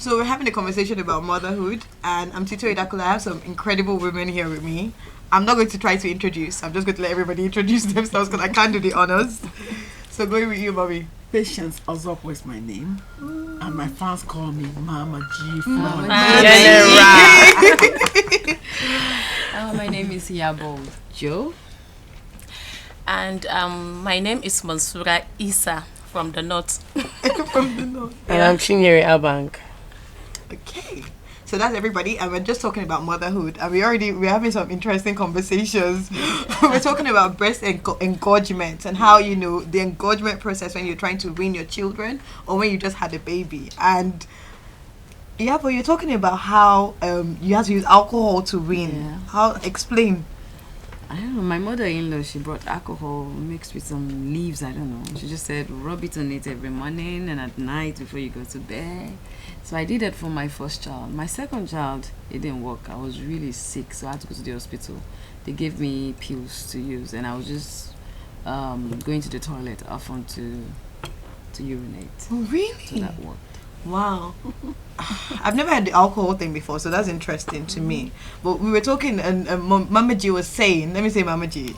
So we're having a conversation about motherhood, and I'm Tito Idakula. I have some incredible women here with me. I'm not going to try to introduce. I'm just going to let everybody introduce themselves because I can't do the honors. So going with you, Bobby. Patience Ozokwo is my name, and my fans call me Mama G. My name is Yabo Joe, and my name is Mansura Isa from the north. From the north. And I'm Chinyere Abang. Okay. So that's everybody, and we're just talking about motherhood, and we're having some interesting conversations. We're talking about breast engorgement and how, you know, the engorgement process when you're trying to wean your children or when you just had a baby. And yeah, but you're talking about how you have to use alcohol to wean. Yeah. How? Explain. I don't know, my mother-in-law, she brought alcohol mixed with some leaves, I don't know. She just said, rub it on it every morning and at night before you go to bed. So I did that for my first child. My second child, it didn't work. I was really sick, so I had to go to the hospital. They gave me pills to use, and I was just going to the toilet often to urinate. Oh, really? So that worked. Wow. I've never had the alcohol thing before, so that's interesting to me. But we were talking, and Mama G was saying, let me say Mama G,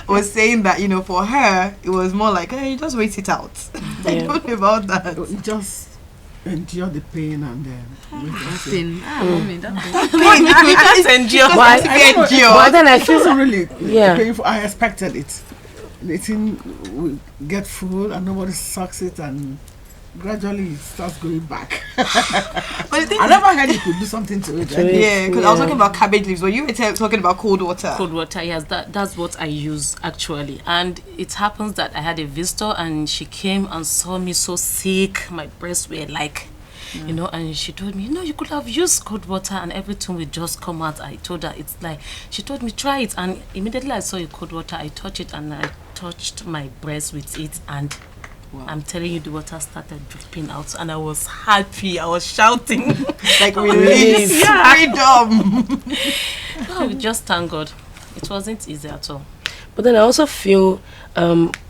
was saying that, you know, for her, it was more like, hey, just wait it out. I don't know about that. Just endure the pain and then Mommy, that You can't endure. But then I it feel wasn't really Yeah. painful. I expected it. The thing will get full and nobody sucks it, and gradually it starts going back. But the thing I never heard you could do something to it. yeah, because I was talking about cabbage leaves, but you were talking about cold water. Cold water, yes, that's what I use actually. And it happens that I had a visitor and she came and saw me so sick. My breasts were like, you know, and she told me, you could have used cold water and everything would just come out. I told her, it's like, she told me, try it. And immediately I saw a cold water, I touched it and I touched my breast with it, and Wow. I'm telling you, the water started dripping out, and I was happy. I was shouting. Like release, freedom. Oh, we just thank God. It wasn't easy at all. But then I also feel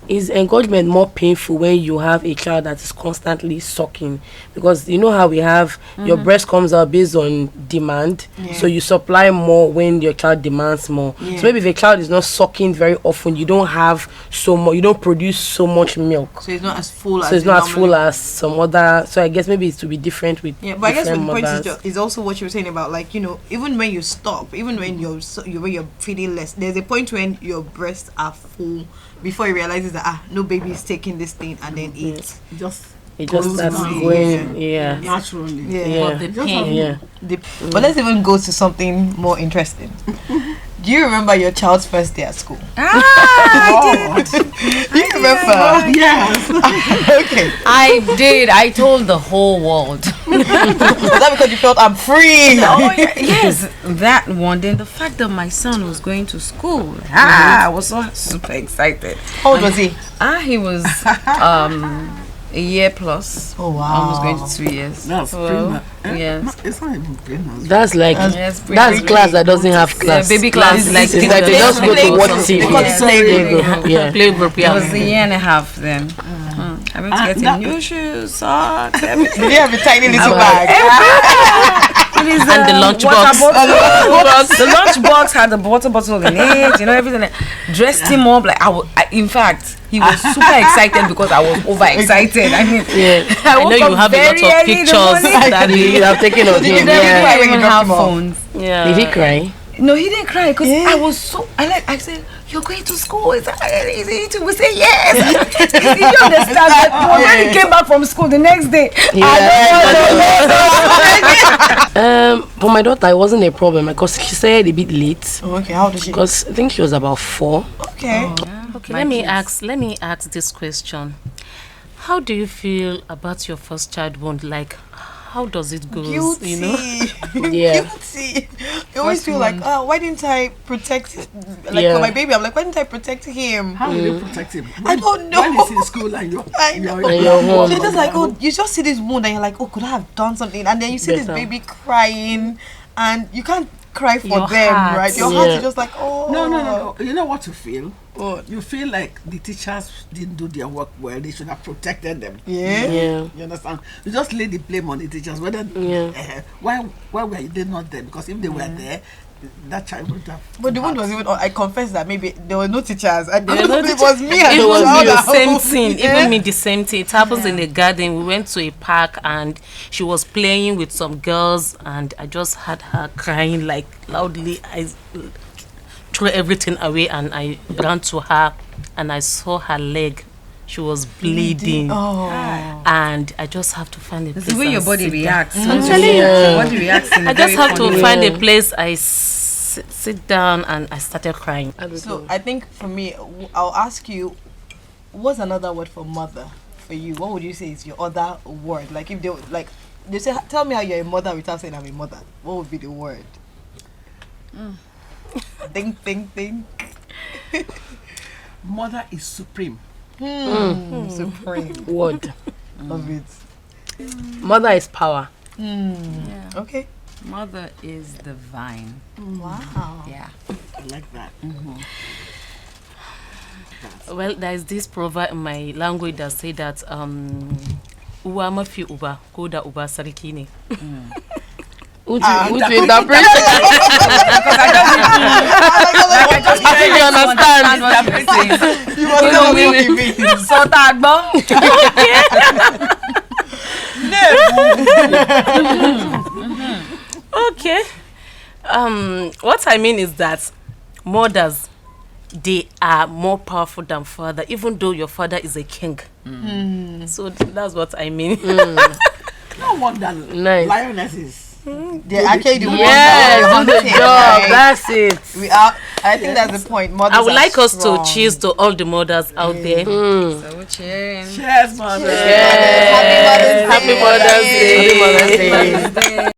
is engorgement more painful when you have a child that is constantly sucking? Because you know how we have your breast comes out based on demand, so you supply more when your child demands more. So maybe if a child is not sucking very often, you don't have so much, you don't produce so much milk. So it's not as full as So it's not as full as some other. So I guess maybe it to be different with but I guess the different point mothers. is also what you were saying about, like, you know, even when you stop, even when you're feeding less, there's a point when your breasts are full before you realize that no baby is taking this thing, and then Mm-hmm. it Just just starts down. going, naturally. But the pain. But let's even go to something more interesting. Do you remember your child's first day at school? I did. Do you remember? Yes. Okay. I did. I told the whole world. Was that because you felt I'm free? Yes, that one. Then the fact that my son was going to school. I was so super excited. How old was he? He was a year plus. Oh wow. Almost going to 2 years. That's Well, prenup. yes. It's not even prenup. That's like Yes, that's class that doesn't have class. baby class, like it's like they just go to watch TV. Yeah. There you go. Yeah. Playgroup, It was a year and a half then. I went to get new shoes, socks, everything. Did you have a tiny little bag? And the lunchbox. The lunchbox had the water bottle in it, you know, everything. Dressed him up like in fact, he was super excited because I was overexcited. I mean, I know you have a lot of pictures that You have taken of him. We Yeah. didn't even have phones. Did he cry? No, he didn't cry because I was so. I said, "You're going to school? Is it?" We say yes. He didn't understand that. When he came back from school the next day, For my daughter, it wasn't a problem because she said a bit late. Oh, okay, how old is she? Because I think she was about 4. Okay. Okay, let me ask this question. How do you feel about your first child wound? Like, how does it go? Guilty. You know? Yeah. Guilty. You always feel like, why didn't I protect, for my baby? I'm like, why didn't I protect him? How will you protect him? I don't know. When he's in school and you're I know. you're home. So it's just like, you just see this wound and you're like, could I have done something? And then you see this Better. baby crying, and you can't cry for Your them, heart. right? Your heart Yeah. is just like, oh. No. You know what you feel? What? You feel like the teachers didn't do their work well. They should have protected them. Yeah. Yeah. You understand? You just lay the blame on the teachers. Whether why were they not there? Because if they were there, that child would have. But the one was even. I confess that maybe there were no teachers. And There were no it was me and It the was child the at same home. thing. Yeah. Even me, the same thing. It happens in the garden. We went to a park and she was playing with some girls, and I just had her crying like loudly. I threw everything away and I ran to her, and I saw her leg. She was bleeding. Oh. And I just have to find a place. The way your and body sit down. reacts. Yeah. Your body reacts in a I just very have to funny way. find a place. I sit down and I started crying. So I think for me, I'll ask you, what's another word for mother for you? What would you say is your other word? Like if they say, tell me how you're a mother without saying I'm a mother. What would be the word? Think. Mother is supreme. Supreme. Word. Love it. Mother is power. Yeah. Okay. Mother is divine. Wow. Yeah. I like that. Well, there is this proverb in my language that say that uwa mafi uba ko da uba sarki ne. Who to interpret? You understand. You must know what it means. So Okay. What I mean is that mothers, they are more powerful than father, even though your father is a king. So that's what I mean. No wonder Nice. lionesses. They're actually the ones Yes, that do are the hunting, job. right? That's it. We are. I think that's the point. Mothers I would are like us to strong. cheers to all the mothers out there. So cheering. Cheers, mother. Happy Mother's Day. Happy Mother's Day. Happy Mother's Day.